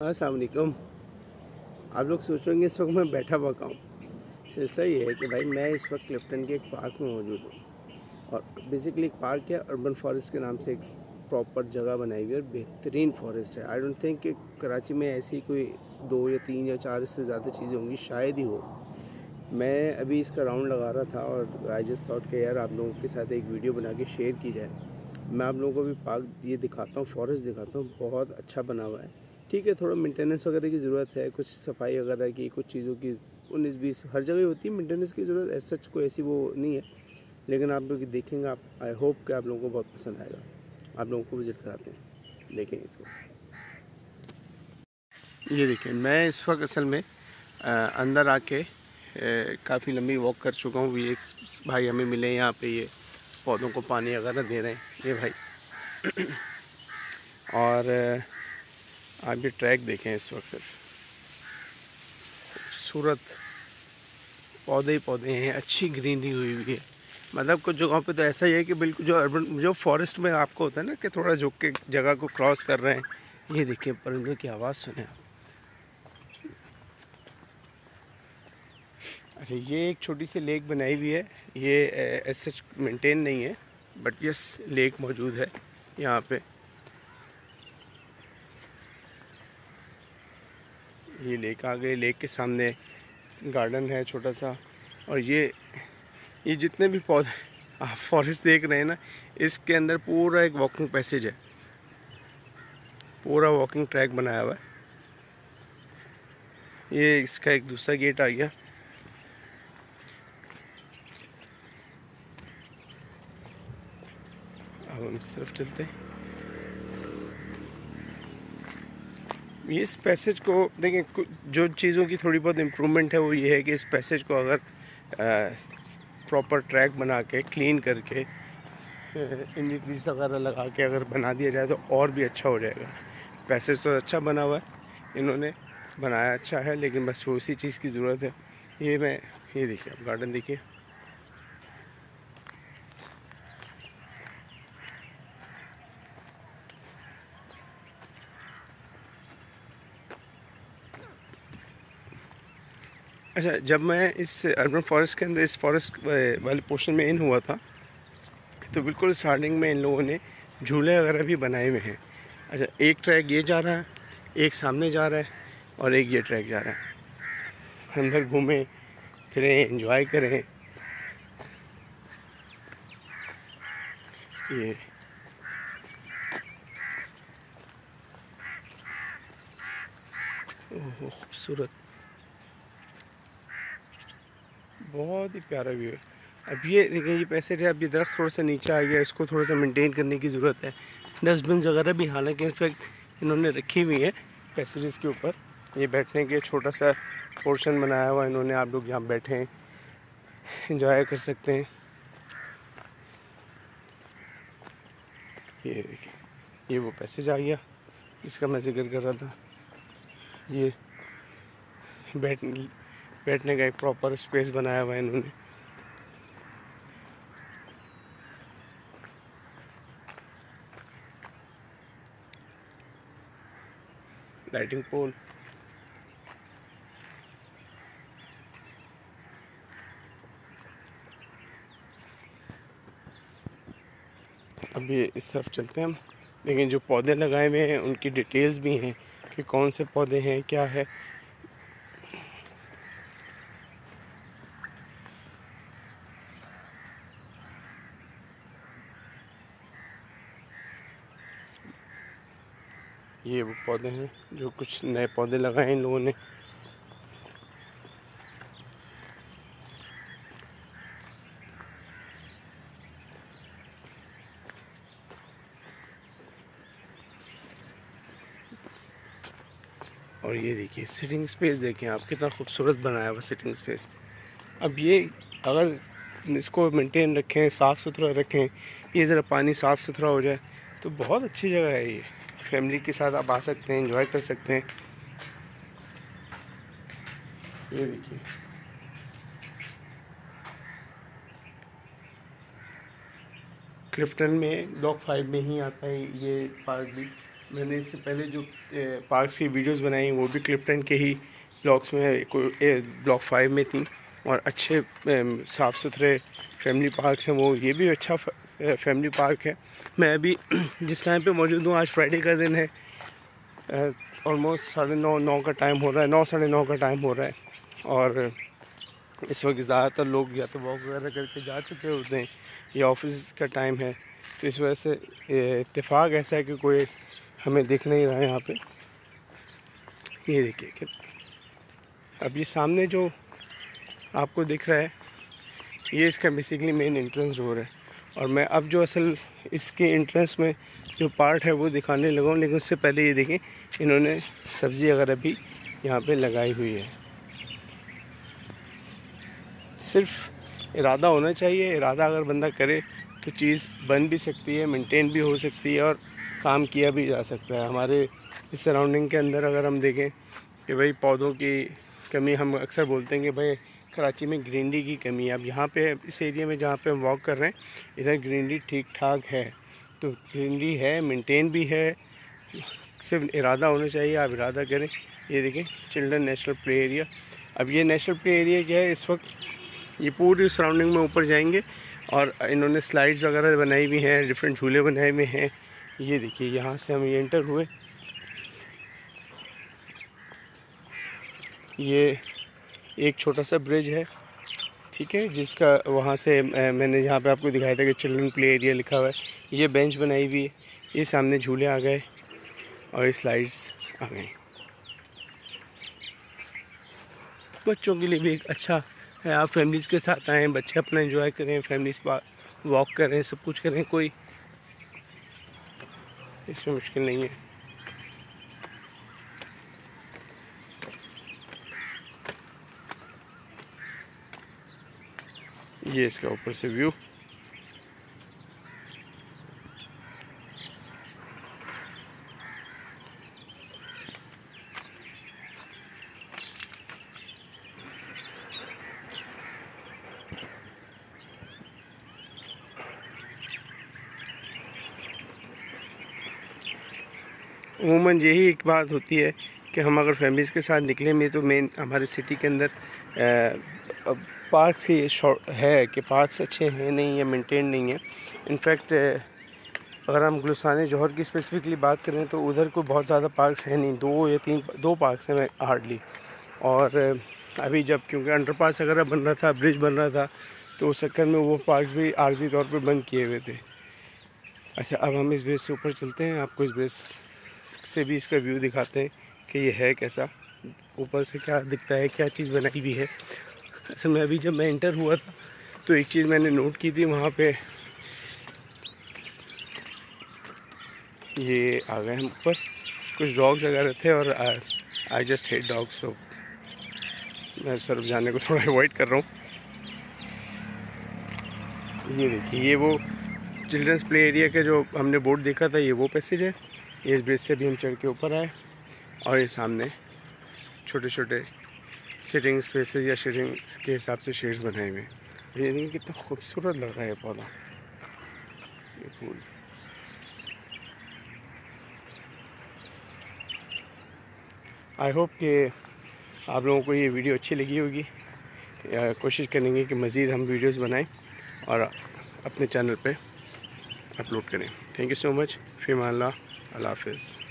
अस्सलाम वालेकुम। आप लोग सोच रहे होंगे इस वक्त मैं बैठा हुआ कहाँ हूँ। सिलसिला ये है कि भाई मैं इस वक्त क्लिफ्टन के एक पार्क में मौजूद हूँ और बेसिकली एक पार्क है, अर्बन फॉरेस्ट के नाम से एक प्रॉपर जगह बनाई हुई है और बेहतरीन फॉरेस्ट है। आई डोंट थिंक कि कराची में ऐसी कोई 2 या 3 या 4 इससे ज़्यादा चीज़ें होंगी, शायद ही हो। मैं अभी इसका राउंड लगा रहा था और आई जस्ट थॉट कि यार आप लोगों के साथ एक वीडियो बना के शेयर की जाए। मैं आप लोगों को भी पार्क ये दिखाता हूँ, फॉरेस्ट दिखाता हूँ, बहुत अच्छा बना हुआ है। ठीक है, थोड़ा मेंटेनेंस वगैरह की ज़रूरत है, कुछ सफाई वगैरह की, कुछ चीज़ों की 19-20 हर जगह होती है मेंटेनेंस की ज़रूरत, ऐसा सच कोई ऐसी वो नहीं है। लेकिन आप लोग देखेंगे, आप आई होप कि आप लोगों को बहुत पसंद आएगा। आप लोगों को विज़िट कराते हैं, देखें इसको। ये देखिए, मैं इस वक्त असल में अंदर आके काफ़ी लंबी वॉक कर चुका हूँ। ये एक भाई हमें मिले यहाँ पे, ये पौधों को पानी वगैरह दे रहे हैं ये भाई। और आप ये ट्रैक देखें, इस वक्त सिर्फ खूबसूरत पौधे ही पौधे हैं, अच्छी ग्रीनरी हुई हुई है। मतलब कुछ जगहों पे तो ऐसा ही है कि बिल्कुल जो अर्बन जो फॉरेस्ट में आपको होता है ना कि थोड़ा झुक के जगह को क्रॉस कर रहे हैं। ये देखिए परिंदों की आवाज़ सुने आप। अच्छा, ये एक छोटी सी लेक बनाई हुई है, ये ऐसे मेंटेन नहीं है, बट यस लेक मौजूद है यहाँ पे। ये लेक आ गई, लेक के सामने गार्डन है छोटा सा। और ये जितने भी पौधे आप फॉरेस्ट देख रहे हैं ना, इसके अंदर पूरा एक वॉकिंग पैसेज है, पूरा वॉकिंग ट्रैक बनाया हुआ है। ये इसका एक दूसरा गेट आ गया। अब हम सिर्फ चलते हैं। ये इस पैसेज को देखें, जो चीज़ों की थोड़ी बहुत इम्प्रूवमेंट है वो ये है कि इस पैसेज को अगर प्रॉपर ट्रैक बना के क्लीन करके इंडिकेटर्स वगैरह लगा के अगर बना दिया जाए तो और भी अच्छा हो जाएगा। पैसेज तो अच्छा बना हुआ है, इन्होंने बनाया अच्छा है, लेकिन बस वो उसी चीज़ की ज़रूरत है। ये देखिए, आप गार्डन देखिए। अच्छा, जब मैं इस अर्बन फॉरेस्ट के अंदर इस फॉरेस्ट वाले पोर्शन में इन हुआ था तो बिल्कुल स्टार्टिंग में इन लोगों ने झूले वगैरह भी बनाए हुए हैं। अच्छा, एक ट्रैक ये जा रहा है, एक सामने जा रहा है और एक ये ट्रैक जा रहा है। अंदर घूमें फिरें, एंजॉय करें। ये ओह खूबसूरत, बहुत ही प्यारा व्यू है। अब ये देखें, ये पैसेज है, अब ये दरख्त थोड़ा सा नीचे आ गया, इसको थोड़ा सा मेंटेन करने की ज़रूरत है। डस्टबिन वगैरह भी हालांकि इनफैक्ट इन्होंने रखी हुई है पैसेजेस के ऊपर। ये बैठने के छोटा सा पोर्शन बनाया हुआ इन्होंने, आप लोग यहाँ बैठें इंजॉय कर सकते हैं। ये देखिए, ये वो पैसेज आ गया जिसका मैं जिक्र कर रहा था। ये बैठ बैठने का एक प्रॉपर स्पेस बनाया हुआ है इन्होंने। Lighting pole. अब ये इस तरफ चलते हैं हम। लेकिन जो पौधे लगाए हुए हैं उनकी डिटेल्स भी हैं कि कौन से पौधे हैं, क्या है। ये वो पौधे हैं जो कुछ नए पौधे लगाए इन लोगों ने। और ये देखिए सिटिंग स्पेस, देखें आप कितना खूबसूरत बनाया हुआ सिटिंग स्पेस। अब ये अगर इसको मेंटेन रखें, साफ़ सुथरा रखें, ये ज़रा पानी साफ़ सुथरा हो जाए तो बहुत अच्छी जगह है ये। फैमिली के साथ आप आ सकते हैं, एंजॉय कर सकते हैं। ये देखिए, क्लिफ्टन में ब्लॉक 5 में ही आता है ये पार्क भी। मैंने इससे पहले जो पार्क्स की वीडियोस बनाई वो भी क्लिफ्टन के ही ब्लॉक्स में, ब्लॉक 5 में थी, और अच्छे साफ़ सुथरे फैमिली पार्क्स हैं वो। ये भी अच्छा फैमिली पार्क है। मैं अभी जिस टाइम पे मौजूद हूँ, आज फ्राइडे का दिन है, ऑलमोस्ट 9:30 का टाइम हो रहा है, 9 साढ़े 9 का टाइम हो रहा है, और इस वक्त ज़्यादातर लोग या तो वॉक वगैरह करके जा चुके होते हैं या ऑफिस का टाइम है, तो इस वजह से इत्तेफाक ऐसा है कि कोई हमें दिख नहीं रहा है यहाँ पे। ये देखिए कि अब ये सामने जो आपको दिख रहा है, ये इसका बेसिकली मेन एंट्रेंस डोर है, और मैं अब जो असल इसके एंट्रेंस में जो पार्ट है वो दिखाने लगा हूँ। लेकिन उससे पहले ये देखें, इन्होंने सब्ज़ी वगैरह भी यहाँ पे लगाई हुई है। सिर्फ इरादा होना चाहिए, इरादा अगर बंदा करे तो चीज़ बन भी सकती है, मेंटेन भी हो सकती है, और काम किया भी जा सकता है। हमारे इस सराउंडिंग के अंदर अगर हम देखें कि भाई पौधों की कमी, हम अक्सर बोलते हैं कि भाई कराची में ग्रीनरी की कमी है। अब यहाँ पे इस एरिया में जहाँ पे हम वॉक कर रहे हैं, इधर ग्रीनरी ठीक ठाक है, तो ग्रीनरी है, मेंटेन भी है, सिर्फ इरादा होना चाहिए, आप इरादा करें। ये देखें चिल्ड्रन नेशनल प्ले एरिया। अब ये नेशनल प्ले एरिया क्या है, इस वक्त ये पूरी सराउंडिंग में ऊपर जाएंगे, और इन्होंने स्लाइड्स वगैरह बनाई हुई हैं, डिफरेंट झूले बनाए हुए हैं। ये देखिए यहाँ से हम ये एंटर हुए, ये एक छोटा सा ब्रिज है, ठीक है, जिसका वहाँ से मैंने जहाँ पे आपको दिखाया था कि चिल्ड्रन प्ले एरिया लिखा हुआ है, ये बेंच बनाई हुई है, ये सामने झूले आ गए और ये स्लाइड्स आ गए। बच्चों के लिए भी एक अच्छा है, आप फैमिलीज़ के साथ आएँ, बच्चे अपना एंजॉय करें, फैमिलीज़ वॉक करें, सब कुछ करें, कोई इसमें मुश्किल नहीं है। ये इसका ऊपर से व्यू। उमूमन यही एक बात होती है कि हम अगर फैमिलीज़ के साथ निकले में, तो मेन हमारे सिटी के अंदर पार्क्स ही है कि पार्क्स अच्छे हैं नहीं, या मेंटेन नहीं है। इनफैक्ट अगर हम गुलिस्तान जौहर की स्पेसिफिकली बात करें तो उधर को बहुत ज़्यादा पार्क्स हैं नहीं, 2 या 3 2 पार्क्स हैं हार्डली। और अभी जब क्योंकि अंडरपास वगैरह बन रहा था, ब्रिज बन रहा था, तो उस चक्कर में वो पार्क्स भी आर्जी तौर पर बंद किए हुए थे। अच्छा, अब हम इस ब्रिज से ऊपर चलते हैं, आपको इस ब्रिज से भी इसका व्यू दिखाते हैं कि ये है कैसा, ऊपर से क्या दिखता है, क्या चीज़ बनाई हुई है। असल में अभी जब मैं इंटर हुआ था तो एक चीज़ मैंने नोट की थी, वहाँ पे ये आ गए हम ऊपर, कुछ डॉग्स वगैरह थे, और आई जस्ट हेट डॉग्स, सो मैं सर जाने को थोड़ा अवॉइड कर रहा हूँ। ये देखिए, ये वो चिल्ड्रंस प्ले एरिया के जो हमने बोर्ड देखा था, ये वो पैसेज है। ये इस ब्रिज से भी हम चढ़ के ऊपर आए, और ये सामने छोटे छोटे सिटिंग स्पेसेस या शेडिंग के हिसाब से शेड्स बनाए हुए हैं। ये देखिए कितना खूबसूरत लग रहा है ये पौधा, ये फूल। आई होप कि आप लोगों को ये वीडियो अच्छी लगी होगी। कोशिश करेंगे कि मज़ीद हम वीडियोस बनाएं और अपने चैनल पे अपलोड करें। Thank you so much. फ़ी अमान अल्लाह, अल्लाह हाफ़िज़।